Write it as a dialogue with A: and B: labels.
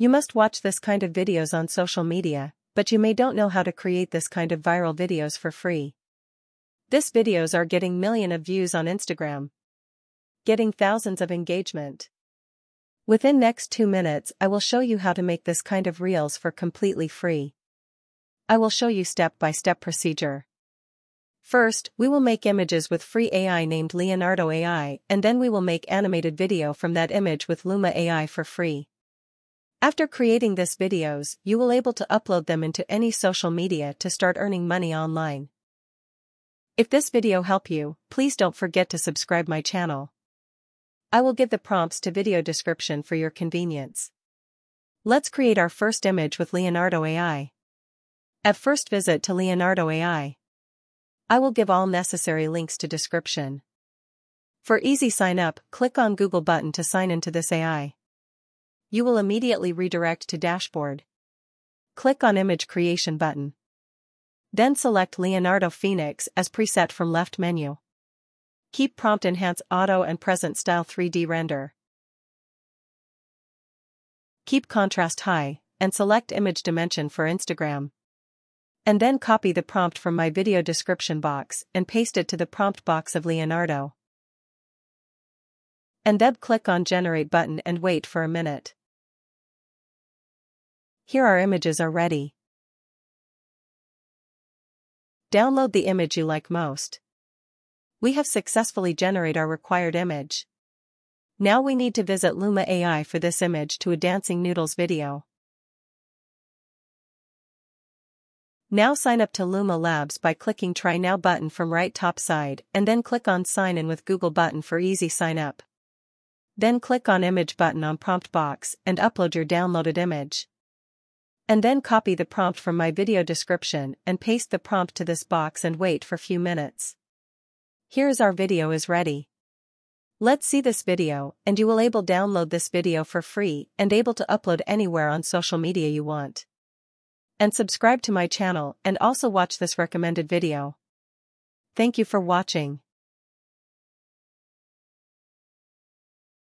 A: You must watch this kind of videos on social media, but you may don't know how to create this kind of viral videos for free. These videos are getting millions of views on Instagram, getting thousands of engagement. Within next 2 minutes I will show you how to make this kind of reels for completely free. I will show you step-by-step procedure. First, we will make images with free AI named Leonardo AI, and then we will make animated video from that image with Luma AI for free. After creating these videos, you will able to upload them into any social media to start earning money online. If this video help you, please don't forget to subscribe my channel. I will give the prompts to video description for your convenience. Let's create our first image with Leonardo AI. At first visit to Leonardo AI. I will give all necessary links to description. For easy sign up, click on Google button to sign into this AI. You will immediately redirect to dashboard. Click on image creation button. Then select Leonardo Phoenix as preset from left menu. Keep prompt enhance auto and present style 3D render. Keep contrast high, and select image dimension for Instagram. And then copy the prompt from my video description box and paste it to the prompt box of Leonardo. And then click on generate button and wait for a minute. Here our images are ready. Download the image you like most. We have successfully generated our required image. Now we need to visit Luma AI for this image to a dancing Noodles video. Now sign up to LumaLabs by clicking Try Now button from right top side and then click on Sign in with Google button for easy sign up. Then click on Image button on prompt box and upload your downloaded image. And then copy the prompt from my video description and paste the prompt to this box and wait for few minutes. Here's our video is ready. Let's see this video and you will able download this video for free and able to upload anywhere on social media you want. And subscribe to my channel and also watch this recommended video. Thank you for watching.